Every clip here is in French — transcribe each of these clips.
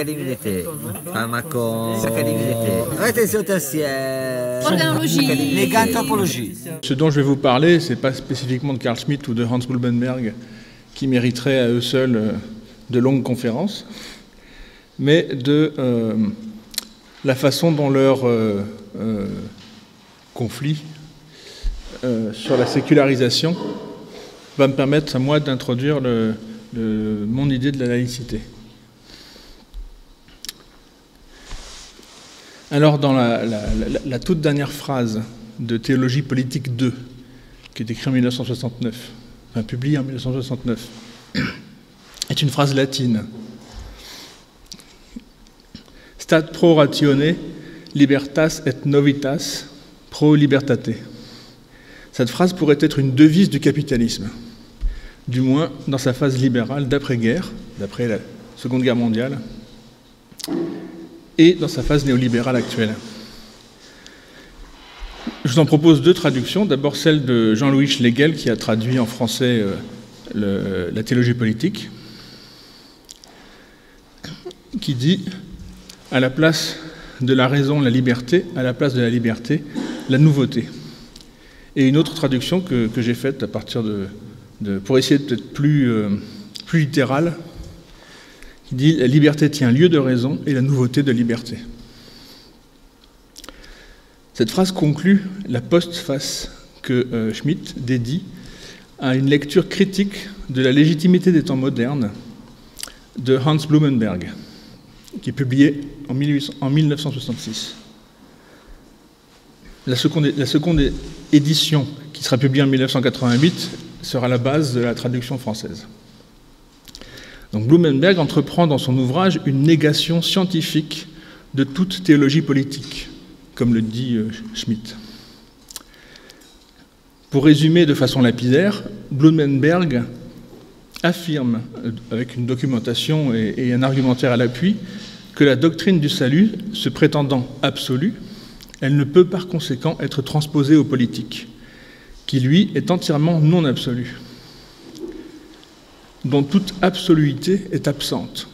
Sacchalinité, pharmacon, sacchalinité, rétention tertiaire, organologie, néganthropologie. Ce dont je vais vous parler, ce n'est pas spécifiquement de Carl Schmitt ou de Hans Blumenberg qui mériteraient à eux seuls de longues conférences, mais de la façon dont leur conflit sur la sécularisation va me permettre à moi d'introduire mon idée de la laïcité. Alors, dans la toute dernière phrase de Théologie politique 2, qui est écrite en 1969, enfin publiée en 1969, est une phrase latine. Stat pro ratione, libertas et novitas pro libertate. Cette phrase pourrait être une devise du capitalisme, du moins dans sa phase libérale d'après-guerre, d'après la Seconde Guerre mondiale, et dans sa phase néolibérale actuelle. Je vous en propose deux traductions. D'abord celle de Jean-Louis Schlegel, qui a traduit en français la théologie politique, qui dit « À la place de la raison, la liberté, à la place de la liberté, la nouveauté ». Et une autre traduction que j'ai faite à partir pour essayer d'être plus littérale, qui dit « La liberté tient lieu de raison et la nouveauté de liberté ». Cette phrase conclut la postface que Schmitt dédie à une lecture critique de la légitimité des temps modernes de Hans Blumenberg, qui est publiée en 1966. La seconde édition, qui sera publiée en 1988, sera la base de la traduction française. Donc Blumenberg entreprend dans son ouvrage une négation scientifique de toute théologie politique, comme le dit Schmitt. Pour résumer de façon lapidaire, Blumenberg affirme, avec une documentation et un argumentaire à l'appui, que la doctrine du salut, se prétendant absolue, elle ne peut par conséquent être transposée au politique, qui lui est entièrement non absolu, dont toute absoluité est absente.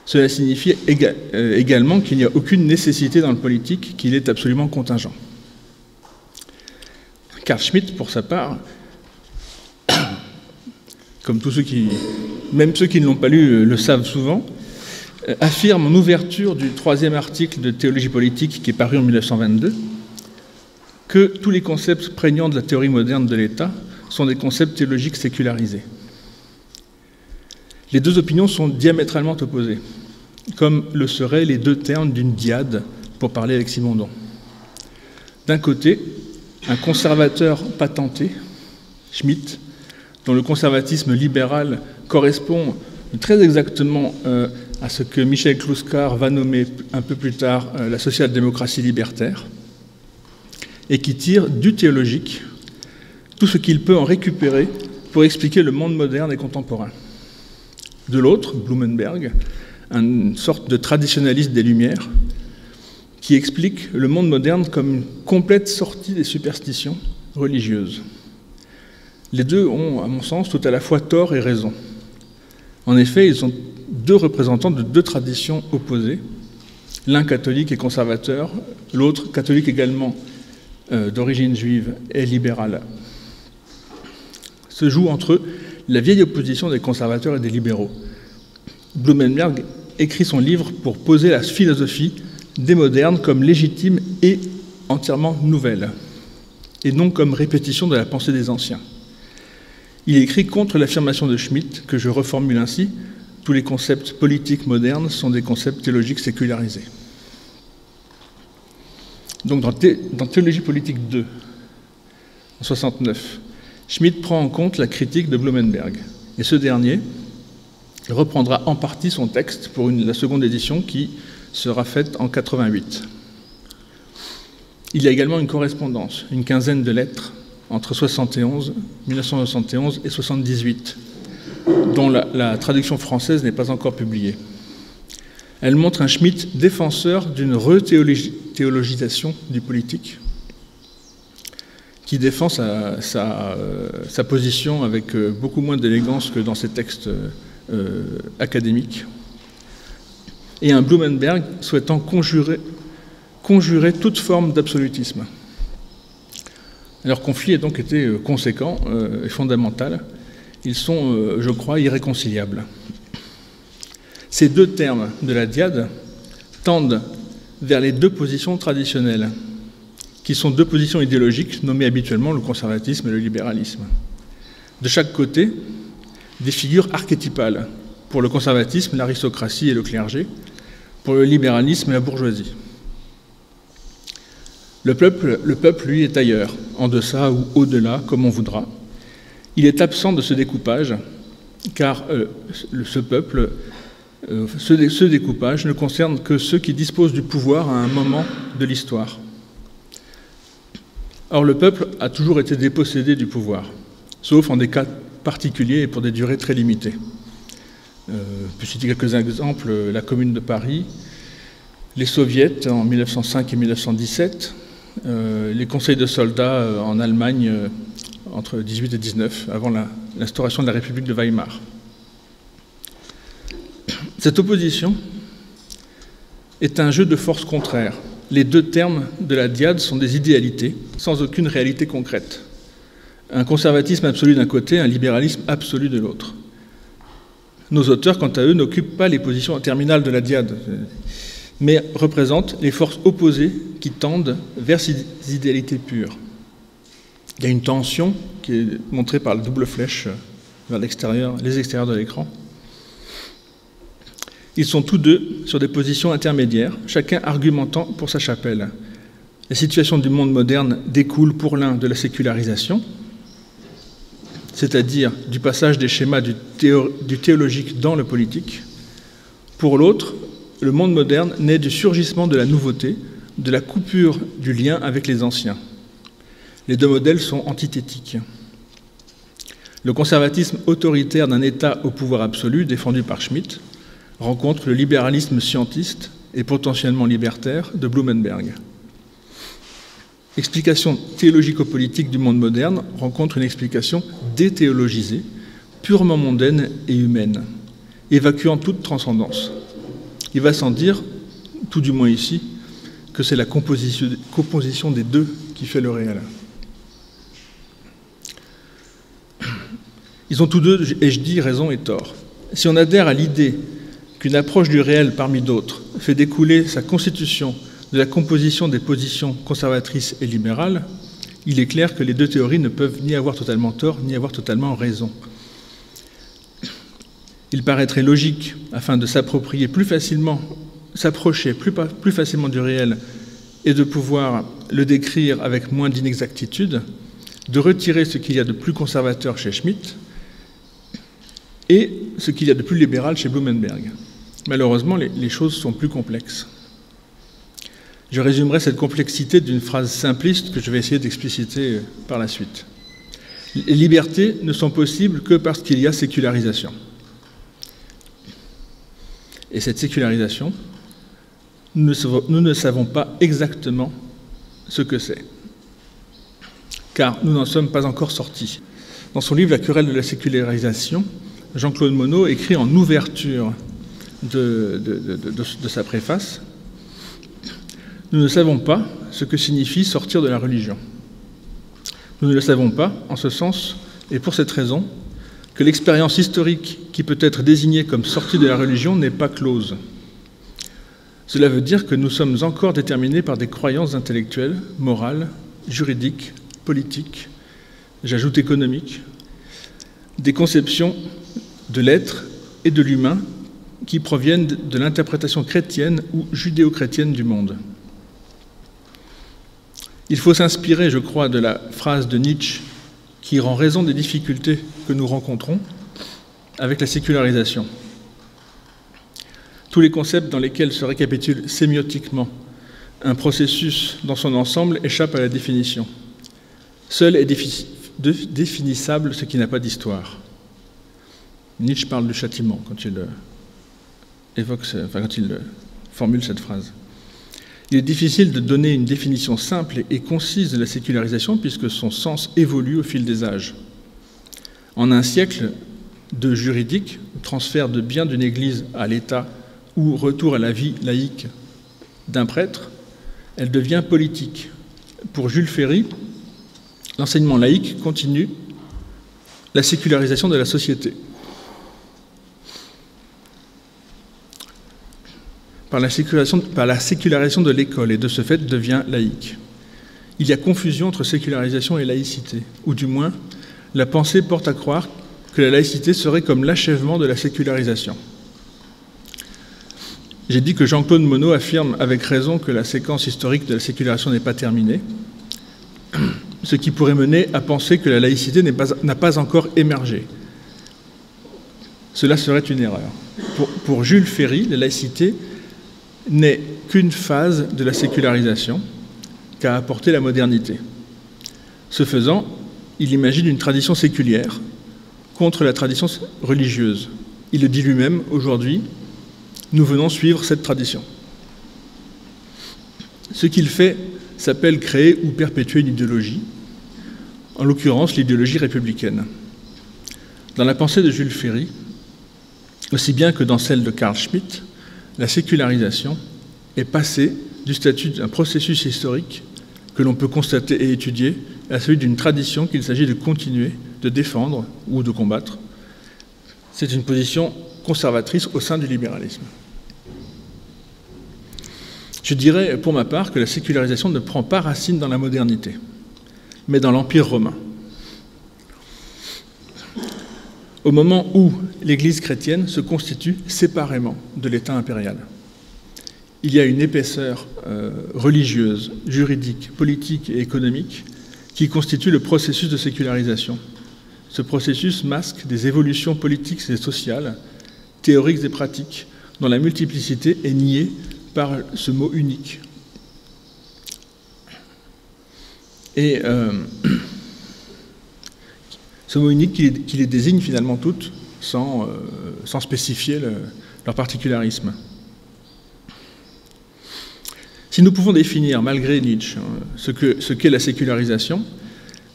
Cela signifie également qu'il n'y a aucune nécessité dans le politique, qu'il est absolument contingent. Carl Schmitt, pour sa part, comme tous même ceux qui ne l'ont pas lu le savent souvent, affirme en ouverture du 3e article de Théologie politique qui est paru en 1922 que tous les concepts prégnants de la théorie moderne de l'État sont des concepts théologiques sécularisés. Les deux opinions sont diamétralement opposées, comme le seraient les deux termes d'une diade, pour parler avec Simondon. D'un côté, un conservateur patenté, Schmitt, dont le conservatisme libéral correspond très exactement à ce que Michel Kluskar va nommer un peu plus tard la social-démocratie libertaire, et qui tire du théologique tout ce qu'il peut en récupérer pour expliquer le monde moderne et contemporain. De l'autre, Blumenberg, une sorte de traditionnaliste des Lumières, qui explique le monde moderne comme une complète sortie des superstitions religieuses. Les deux ont, à mon sens, tout à la fois tort et raison. En effet, ils sont deux représentants de deux traditions opposées, l'un catholique et conservateur, l'autre catholique également d'origine juive et libérale. Se joue entre eux la vieille opposition des conservateurs et des libéraux. Blumenberg écrit son livre pour poser la philosophie des modernes comme légitime et entièrement nouvelle, et non comme répétition de la pensée des anciens. Il écrit contre l'affirmation de Schmitt, que je reformule ainsi: tous les concepts politiques modernes sont des concepts théologiques sécularisés. Donc dans Théologie politique 2, en 69, Schmitt prend en compte la critique de Blumenberg, et ce dernier reprendra en partie son texte pour la seconde édition qui sera faite en 88. Il y a également une correspondance, une quinzaine de lettres entre 1971 et 78, dont la traduction française n'est pas encore publiée. Elle montre un Schmitt défenseur d'une rethéologisation du politique, qui défend sa position avec beaucoup moins d'élégance que dans ses textes académiques. et un Blumenberg souhaitant conjurer toute forme d'absolutisme. Leur conflit a donc été conséquent et fondamental. Ils sont, je crois, irréconciliables. Ces deux termes de la diade tendent vers les deux positions traditionnelles, qui sont deux positions idéologiques nommées habituellement le conservatisme et le libéralisme. De chaque côté, des figures archétypales. Pour le conservatisme, l'aristocratie et le clergé. Pour le libéralisme, la bourgeoisie. Le peuple, lui, est ailleurs, en deçà ou au-delà, comme on voudra. Il est absent de ce découpage, car ce découpage ne concerne que ceux qui disposent du pouvoir à un moment de l'histoire. Or, le peuple a toujours été dépossédé du pouvoir, sauf en des cas particuliers et pour des durées très limitées. Je peux citer quelques exemples, la Commune de Paris, les soviets en 1905 et 1917, les conseils de soldats en Allemagne entre 18 et 19, avant l'instauration de la République de Weimar. Cette opposition est un jeu de forces contraires. Les deux termes de la diade sont des idéalités, sans aucune réalité concrète. Un conservatisme absolu d'un côté, un libéralisme absolu de l'autre. Nos auteurs, quant à eux, n'occupent pas les positions terminales de la diade, mais représentent les forces opposées qui tendent vers ces idéalités pures. Il y a une tension qui est montrée par la double flèche vers l'extérieur, les extérieurs de l'écran. Ils sont tous deux sur des positions intermédiaires, chacun argumentant pour sa chapelle. La situation du monde moderne découle pour l'un de la sécularisation, c'est-à-dire du passage des schémas du théologique dans le politique. Pour l'autre, le monde moderne naît du surgissement de la nouveauté, de la coupure du lien avec les anciens. Les deux modèles sont antithétiques. Le conservatisme autoritaire d'un État au pouvoir absolu, défendu par Schmitt, rencontre le libéralisme scientiste et potentiellement libertaire de Blumenberg. L'explication théologico-politique du monde moderne rencontre une explication déthéologisée, purement mondaine et humaine, évacuant toute transcendance. Il va sans dire, tout du moins ici, que c'est la composition des deux qui fait le réel. Ils ont tous deux, et je dis, raison et tort. Si on adhère à l'idée qu'une approche du réel parmi d'autres fait découler sa constitution de la composition des positions conservatrices et libérales, il est clair que les deux théories ne peuvent ni avoir totalement tort, ni avoir totalement raison. Il paraîtrait logique, afin de s'approprier plus facilement, s'approcher plus facilement du réel et de pouvoir le décrire avec moins d'inexactitude, de retirer ce qu'il y a de plus conservateur chez Schmitt et ce qu'il y a de plus libéral chez Blumenberg. Malheureusement, les choses sont plus complexes. Je résumerai cette complexité d'une phrase simpliste que je vais essayer d'expliciter par la suite. Les libertés ne sont possibles que parce qu'il y a sécularisation. Et cette sécularisation, nous ne savons pas exactement ce que c'est, car nous n'en sommes pas encore sortis. Dans son livre « La querelle de la sécularisation », Jean-Claude Monod écrit en ouverture de sa préface « Nous ne savons pas ce que signifie sortir de la religion. Nous ne le savons pas, en ce sens, et pour cette raison, que l'expérience historique qui peut être désignée comme sortie de la religion n'est pas close. Cela veut dire que nous sommes encore déterminés par des croyances intellectuelles, morales, juridiques, politiques, j'ajoute économiques, des conceptions de l'être et de l'humain qui proviennent de l'interprétation chrétienne ou judéo-chrétienne du monde. Il faut s'inspirer, je crois, de la phrase de Nietzsche qui rend raison des difficultés que nous rencontrons avec la sécularisation. Tous les concepts dans lesquels se récapitule sémiotiquement un processus dans son ensemble échappent à la définition. Seul est définissable ce qui n'a pas d'histoire. Nietzsche parle du châtiment quand il formule cette phrase. Il est difficile de donner une définition simple et concise de la sécularisation puisque son sens évolue au fil des âges. En un siècle de juridique, transfert de biens d'une Église à l'État ou retour à la vie laïque d'un prêtre, elle devient politique. Pour Jules Ferry, l'enseignement laïque continue la sécularisation de la société. Par la sécularisation de l'école, et de ce fait devient laïque. Il y a confusion entre sécularisation et laïcité, ou du moins, la pensée porte à croire que la laïcité serait comme l'achèvement de la sécularisation. J'ai dit que Jean-Claude Monod affirme avec raison que la séquence historique de la sécularisation n'est pas terminée, ce qui pourrait mener à penser que la laïcité n'a pas encore émergé. Cela serait une erreur. Pour Jules Ferry, la laïcité n'est qu'une phase de la sécularisation qu'a apporté la modernité. Ce faisant, il imagine une tradition séculière contre la tradition religieuse. Il le dit lui-même, aujourd'hui, nous venons suivre cette tradition. Ce qu'il fait s'appelle créer ou perpétuer une idéologie, en l'occurrence l'idéologie républicaine. Dans la pensée de Jules Ferry, aussi bien que dans celle de Carl Schmitt, la sécularisation est passée du statut d'un processus historique que l'on peut constater et étudier à celui d'une tradition qu'il s'agit de continuer, de défendre ou de combattre. C'est une position conservatrice au sein du libéralisme. Je dirais pour ma part que la sécularisation ne prend pas racine dans la modernité, mais dans l'Empire romain. Au moment où l'Église chrétienne se constitue séparément de l'État impérial. Il y a une épaisseur religieuse, juridique, politique et économique qui constitue le processus de sécularisation. Ce processus masque des évolutions politiques et sociales, théoriques et pratiques, dont la multiplicité est niée par ce mot unique. Et ce mot unique qui les désigne finalement toutes sans spécifier leur particularisme. Si nous pouvons définir, malgré Nietzsche, ce qu'est la sécularisation,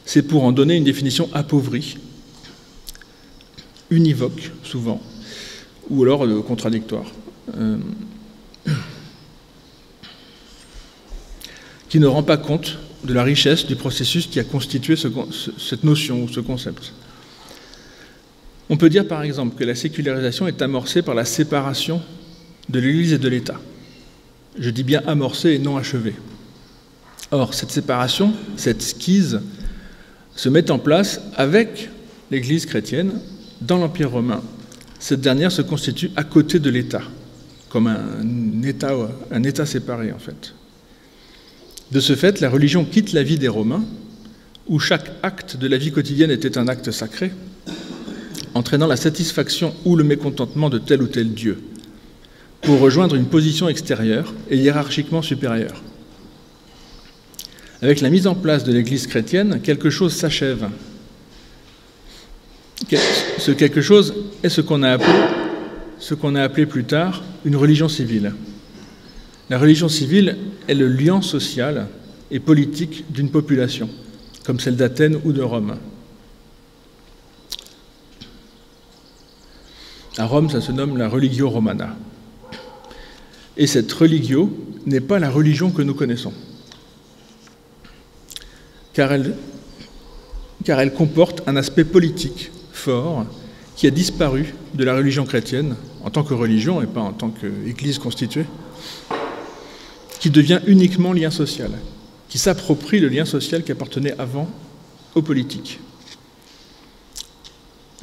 c'est pour en donner une définition appauvrie, univoque souvent, ou alors contradictoire, qui ne rend pas compte de la richesse du processus qui a constitué cette notion ou ce concept. On peut dire par exemple que la sécularisation est amorcée par la séparation de l'Église et de l'État. Je dis bien amorcée et non achevée. Or, cette séparation, cette schisme, se met en place avec l'Église chrétienne dans l'Empire romain. Cette dernière se constitue à côté de l'État, comme un État séparé en fait. De ce fait, la religion quitte la vie des Romains, où chaque acte de la vie quotidienne était un acte sacré, entraînant la satisfaction ou le mécontentement de tel ou tel dieu, pour rejoindre une position extérieure et hiérarchiquement supérieure. Avec la mise en place de l'Église chrétienne, quelque chose s'achève. Ce quelque chose est ce qu'on a appelé plus tard une religion civile. La religion civile est le lien social et politique d'une population, comme celle d'Athènes ou de Rome. À Rome, ça se nomme la religio romana. Et cette religio n'est pas la religion que nous connaissons, car elle comporte un aspect politique fort qui a disparu de la religion chrétienne en tant que religion et pas en tant qu'église constituée, qui devient uniquement lien social, qui s'approprie le lien social qui appartenait avant aux politiques.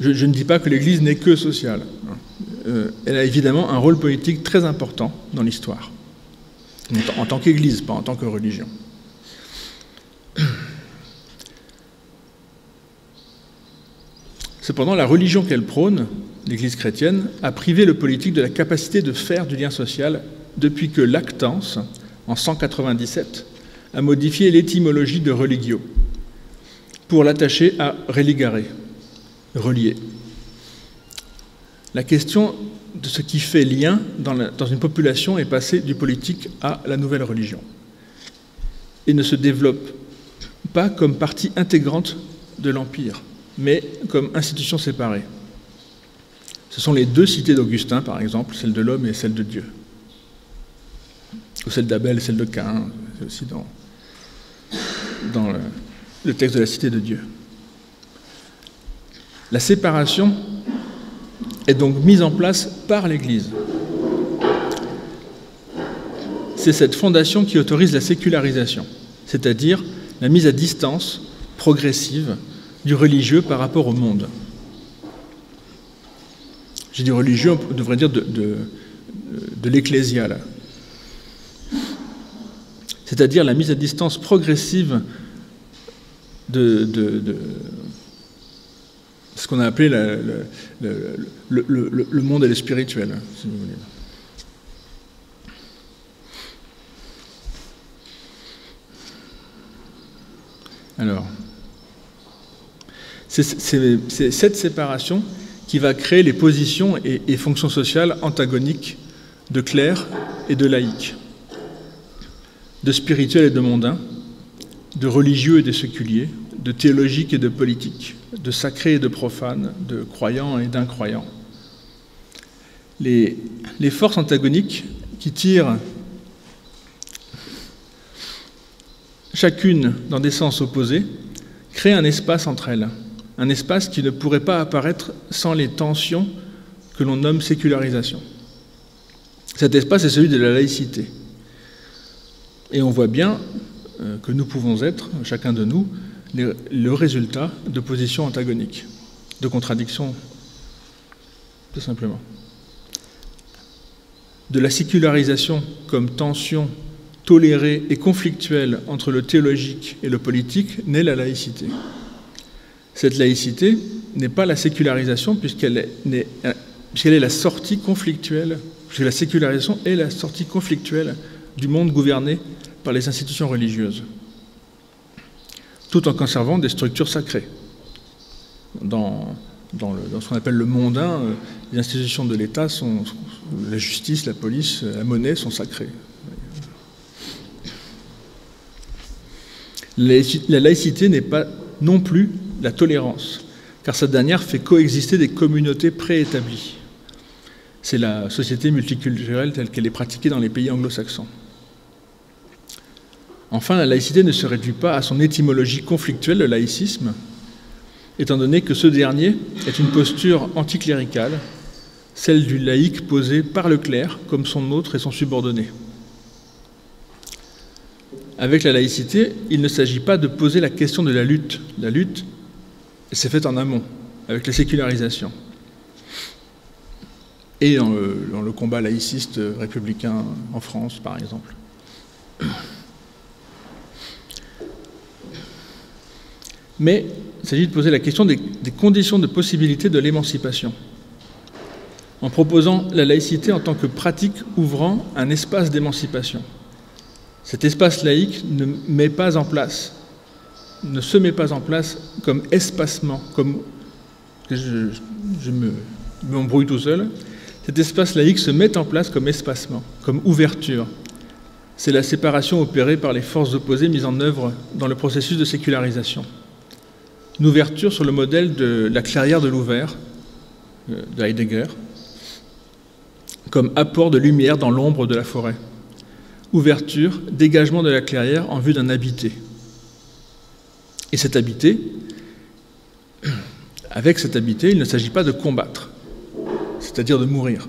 Je ne dis pas que l'Église n'est que sociale. Elle a évidemment un rôle politique très important dans l'histoire, en tant qu'Église, pas en tant que religion. Cependant, la religion qu'elle prône, l'Église chrétienne, a privé le politique de la capacité de faire du lien social depuis que Lactance, en 197, a modifié l'étymologie de religio pour l'attacher à religare, relier. La question de ce qui fait lien dans une population est passée du politique à la nouvelle religion et ne se développe pas comme partie intégrante de l'Empire, mais comme institution séparée. Ce sont les deux cités d'Augustin, par exemple, celle de l'homme et celle de Dieu. Ou celle d'Abel et celle de Caïn, c'est aussi dans le texte de la cité de Dieu. La séparation est donc mise en place par l'Église. C'est cette fondation qui autorise la sécularisation, c'est-à-dire la mise à distance progressive du religieux par rapport au monde. J'ai dit religieux, on devrait dire de l'ecclésial. C'est-à-dire la mise à distance progressive de ce qu'on a appelé le monde et le spirituel, si vous voulez. Alors, c'est cette séparation qui va créer les positions et fonctions sociales antagoniques de clercs et de laïcs, de spirituels et de mondains, de religieux et de séculiers, de théologiques et de politiques, de sacrés et de profanes, de croyants et d'incroyants. Les forces antagoniques qui tirent chacune dans des sens opposés créent un espace entre elles, un espace qui ne pourrait pas apparaître sans les tensions que l'on nomme sécularisation. Cet espace est celui de la laïcité. Et on voit bien que nous pouvons être, chacun de nous, le résultat de positions antagoniques, de contradictions, tout simplement. De la sécularisation comme tension tolérée et conflictuelle entre le théologique et le politique naît la laïcité. Cette laïcité n'est pas la sécularisation puisqu'elle est la sortie conflictuelle, puisque la sécularisation est la sortie conflictuelle du monde gouverné par les institutions religieuses, tout en conservant des structures sacrées. Dans ce qu'on appelle le mondain, les institutions de l'État sont, la justice, la police, la monnaie sont sacrées. La laïcité n'est pas non plus la tolérance, car cette dernière fait coexister des communautés préétablies. C'est la société multiculturelle telle qu'elle est pratiquée dans les pays anglo-saxons. Enfin, la laïcité ne se réduit pas à son étymologie conflictuelle, le laïcisme, étant donné que ce dernier est une posture anticléricale, celle du laïc posé par le clerc comme son autre et son subordonné. Avec la laïcité, il ne s'agit pas de poser la question de la lutte. La lutte s'est faite en amont, avec la sécularisation. Et dans le combat laïciste républicain en France, par exemple. Mais il s'agit de poser la question des conditions de possibilité de l'émancipation, en proposant la laïcité en tant que pratique ouvrant un espace d'émancipation. Cet espace laïque ne se met pas en place comme espacement, comme je m'embrouille tout seul. Cet espace laïque se met en place comme espacement, comme ouverture. C'est la séparation opérée par les forces opposées mises en œuvre dans le processus de sécularisation. Une ouverture sur le modèle de la clairière de Louvaire, de Heidegger, comme apport de lumière dans l'ombre de la forêt. Ouverture, dégagement de la clairière en vue d'un habité. Et cet habité, avec cet habité, il ne s'agit pas de combattre, c'est-à-dire de mourir.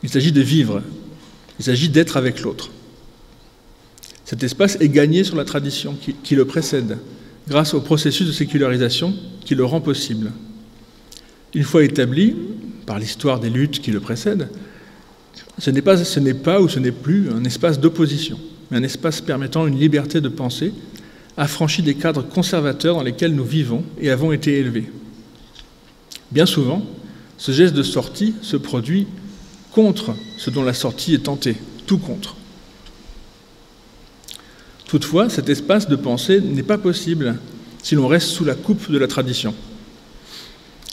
Il s'agit de vivre, il s'agit d'être avec l'autre. Cet espace est gagné sur la tradition qui le précède, grâce au processus de sécularisation qui le rend possible. Une fois établi, par l'histoire des luttes qui le précèdent, ce n'est pas ou ce n'est plus un espace d'opposition, mais un espace permettant une liberté de pensée, affranchi des cadres conservateurs dans lesquels nous vivons et avons été élevés. Bien souvent, ce geste de sortie se produit contre ce dont la sortie est tentée, tout contre. Toutefois, cet espace de pensée n'est pas possible si l'on reste sous la coupe de la tradition,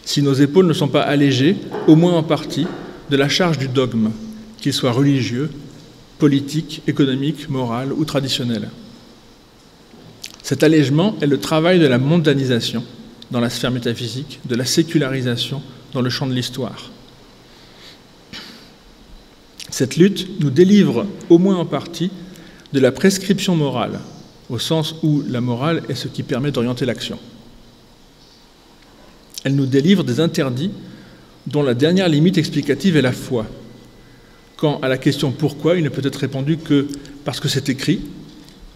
si nos épaules ne sont pas allégées, au moins en partie, de la charge du dogme, qu'il soit religieux, politique, économique, moral ou traditionnel. Cet allègement est le travail de la mondanisation dans la sphère métaphysique, de la sécularisation dans le champ de l'histoire. Cette lutte nous délivre, au moins en partie, de la prescription morale, au sens où la morale est ce qui permet d'orienter l'action. Elle nous délivre des interdits dont la dernière limite explicative est la foi. Quand à la question « pourquoi ?», il ne peut être répondu que parce que c'est écrit,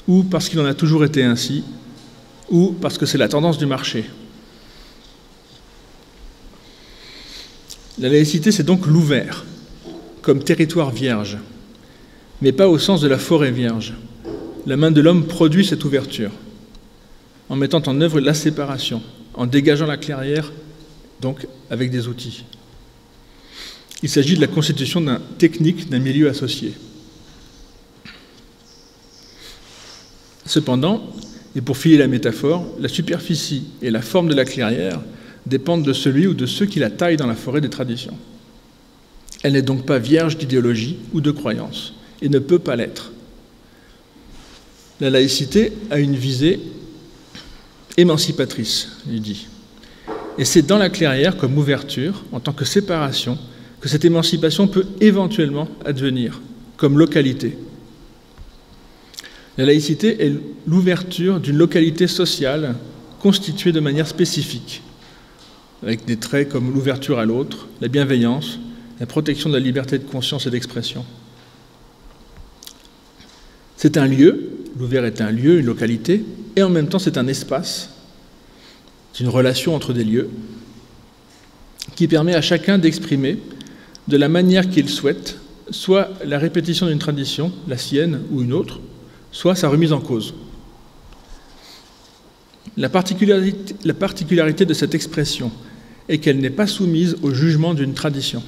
ou parce qu'il en a toujours été ainsi, ou parce que c'est la tendance du marché. La laïcité, c'est donc l'ouvert, comme territoire vierge, mais pas au sens de la forêt vierge. La main de l'homme produit cette ouverture, en mettant en œuvre la séparation, en dégageant la clairière, donc avec des outils. Il s'agit de la constitution technique d'un milieu associé. Cependant, et pour filer la métaphore, la superficie et la forme de la clairière dépendent de celui ou de ceux qui la taillent dans la forêt des traditions. Elle n'est donc pas vierge d'idéologie ou de croyance, et ne peut pas l'être. La laïcité a une visée émancipatrice, il dit. Et c'est dans la clairière, comme ouverture, en tant que séparation, que cette émancipation peut éventuellement advenir, comme localité. La laïcité est l'ouverture d'une localité sociale constituée de manière spécifique, avec des traits comme l'ouverture à l'autre, la bienveillance, la protection de la liberté de conscience et d'expression. C'est un lieu, l'ouvert est un lieu, une localité, et en même temps c'est un espace, c'est une relation entre des lieux, qui permet à chacun d'exprimer de la manière qu'il souhaite, soit la répétition d'une tradition, la sienne ou une autre, soit sa remise en cause. La particularité de cette expression est qu'elle n'est pas soumise au jugement d'une tradition,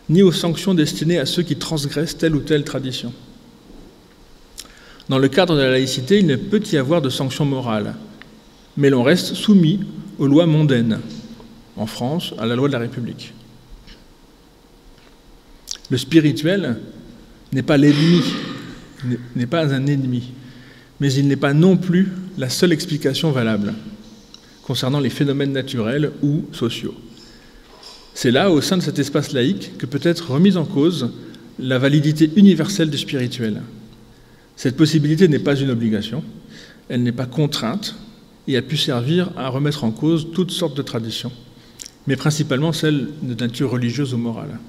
ni aux sanctions destinées à ceux qui transgressent telle ou telle tradition. Dans le cadre de la laïcité, il ne peut y avoir de sanctions morales, mais l'on reste soumis aux lois mondaines, en France, à la loi de la République. Le spirituel n'est pas l'ennemi, n'est pas un ennemi, mais il n'est pas non plus la seule explication valable concernant les phénomènes naturels ou sociaux. C'est là, au sein de cet espace laïque, que peut être remise en cause la validité universelle du spirituel. Cette possibilité n'est pas une obligation, elle n'est pas contrainte et a pu servir à remettre en cause toutes sortes de traditions, mais principalement celles de nature religieuse ou morale.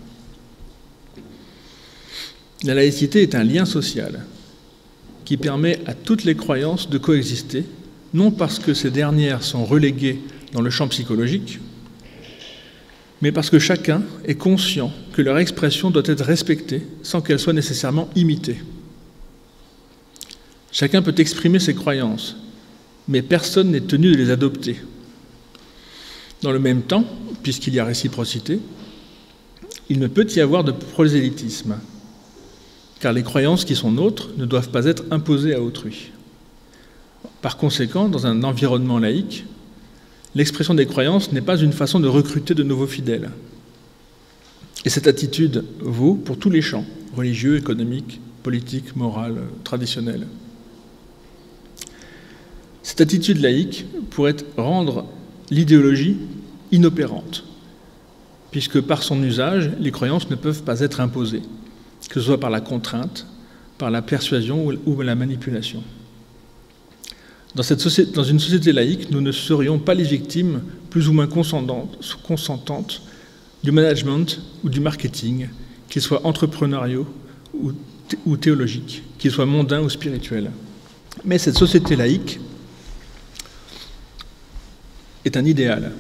La laïcité est un lien social qui permet à toutes les croyances de coexister, non parce que ces dernières sont reléguées dans le champ psychologique, mais parce que chacun est conscient que leur expression doit être respectée sans qu'elle soit nécessairement imitée. Chacun peut exprimer ses croyances, mais personne n'est tenu de les adopter. Dans le même temps, puisqu'il y a réciprocité, il ne peut y avoir de prosélytisme, car les croyances qui sont nôtres ne doivent pas être imposées à autrui. Par conséquent, dans un environnement laïque, l'expression des croyances n'est pas une façon de recruter de nouveaux fidèles. Et cette attitude vaut pour tous les champs, religieux, économiques, politiques, morales, traditionnels. Cette attitude laïque pourrait rendre l'idéologie inopérante, puisque par son usage, les croyances ne peuvent pas être imposées, que ce soit par la contrainte, par la persuasion ou la manipulation. Dans une société laïque, nous ne serions pas les victimes plus ou moins consentantes du management ou du marketing, qu'ils soient entrepreneuriaux ou théologiques, qu'ils soient mondains ou spirituels. Mais cette société laïque est un idéal.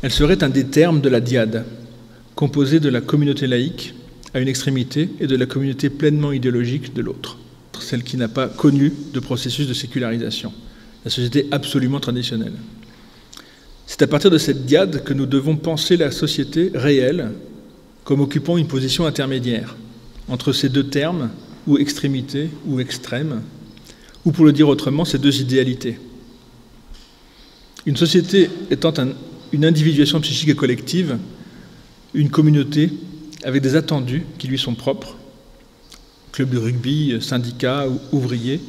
Elle serait un des termes de la diade, composée de la communauté laïque à une extrémité et de la communauté pleinement idéologique de l'autre, celle qui n'a pas connu de processus de sécularisation, la société absolument traditionnelle. C'est à partir de cette diade que nous devons penser la société réelle comme occupant une position intermédiaire entre ces deux termes, ou extrémité ou extrême, ou pour le dire autrement, ces deux idéalités. Une société étant une individuation psychique et collective, une communauté avec des attendus qui lui sont propres, club de rugby, syndicats ou ouvriers,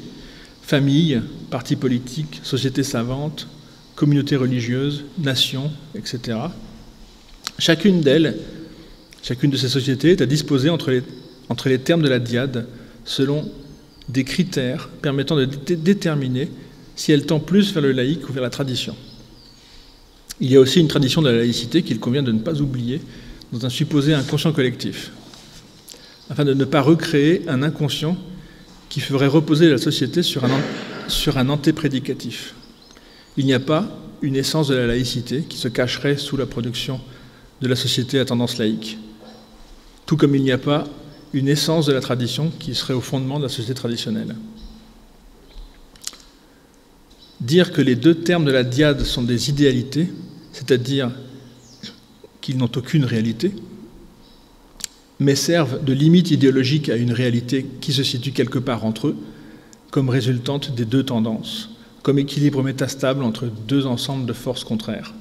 famille, partis politiques, sociétés savantes, communautés religieuses, nations, etc. Chacune d'elles, chacune de ces sociétés est à disposer entre les termes de la dyade selon des critères permettant de déterminer si elle tend plus vers le laïque ou vers la tradition. Il y a aussi une tradition de la laïcité qu'il convient de ne pas oublier dans un supposé inconscient collectif, afin de ne pas recréer un inconscient qui ferait reposer la société sur un antéprédicatif. Il n'y a pas une essence de la laïcité qui se cacherait sous la production de la société à tendance laïque, tout comme il n'y a pas une essence de la tradition qui serait au fondement de la société traditionnelle. Dire que les deux termes de la dyade sont des idéalités, c'est-à-dire qu'ils n'ont aucune réalité, mais servent de limite idéologique à une réalité qui se situe quelque part entre eux, comme résultante des deux tendances, comme équilibre métastable entre deux ensembles de forces contraires.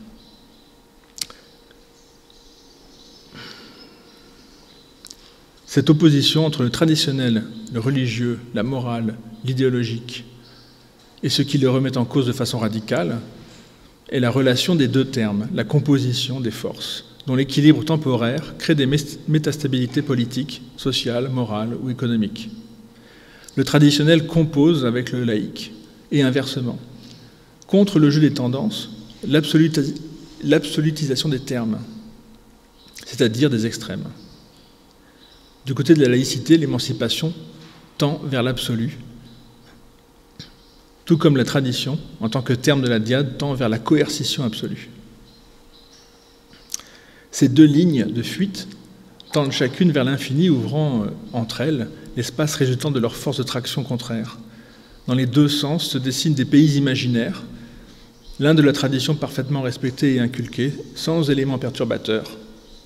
Cette opposition entre le traditionnel, le religieux, la morale, l'idéologique, et ce qui le remet en cause de façon radicale, est la relation des deux termes, la composition des forces, dont l'équilibre temporaire crée des métastabilités politiques, sociales, morales ou économiques. Le traditionnel compose avec le laïque, et inversement. Contre le jeu des tendances, l'absolutisation des termes, c'est-à-dire des extrêmes. Du côté de la laïcité, l'émancipation tend vers l'absolu, tout comme la tradition, en tant que terme de la dyade, tend vers la coercition absolue. Ces deux lignes de fuite tendent chacune vers l'infini, ouvrant entre elles l'espace résultant de leurs forces de traction contraires. Dans les deux sens se dessinent des pays imaginaires, l'un de la tradition parfaitement respectée et inculquée, sans éléments perturbateurs,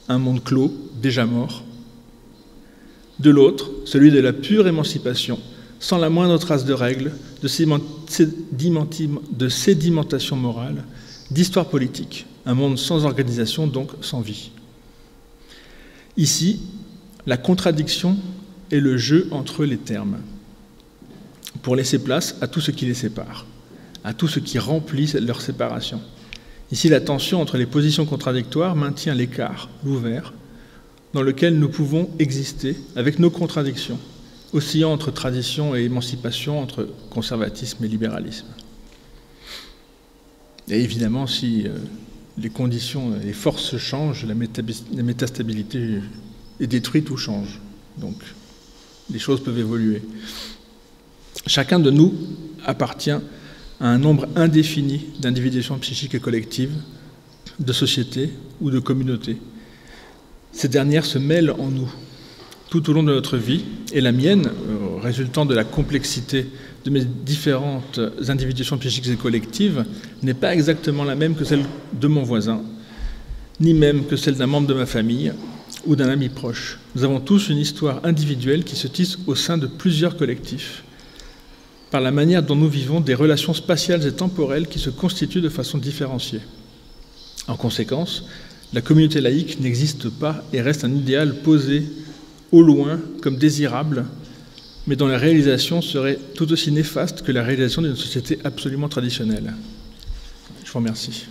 un monde clos, déjà mort. De l'autre, celui de la pure émancipation, sans la moindre trace de règles, de sédimentation morale, d'histoire politique, un monde sans organisation, donc sans vie. Ici, la contradiction est le jeu entre les termes, pour laisser place à tout ce qui les sépare, à tout ce qui remplit leur séparation. Ici, la tension entre les positions contradictoires maintient l'écart, l'ouvert, dans lequel nous pouvons exister avec nos contradictions, oscillant entre tradition et émancipation, entre conservatisme et libéralisme. Et évidemment, si les conditions, les forces changent, la métastabilité est détruite ou change. Donc, les choses peuvent évoluer. Chacun de nous appartient à un nombre indéfini d'individuations psychiques et collectives, de sociétés ou de communautés. Ces dernières se mêlent en nous tout au long de notre vie, et la mienne, résultant de la complexité de mes différentes individuations psychiques et collectives, n'est pas exactement la même que celle de mon voisin, ni même que celle d'un membre de ma famille ou d'un ami proche. Nous avons tous une histoire individuelle qui se tisse au sein de plusieurs collectifs, par la manière dont nous vivons des relations spatiales et temporelles qui se constituent de façon différenciée. En conséquence, la communauté laïque n'existe pas et reste un idéal posé au loin comme désirable, mais dont la réalisation serait tout aussi néfaste que la réalisation d'une société absolument traditionnelle. Je vous remercie.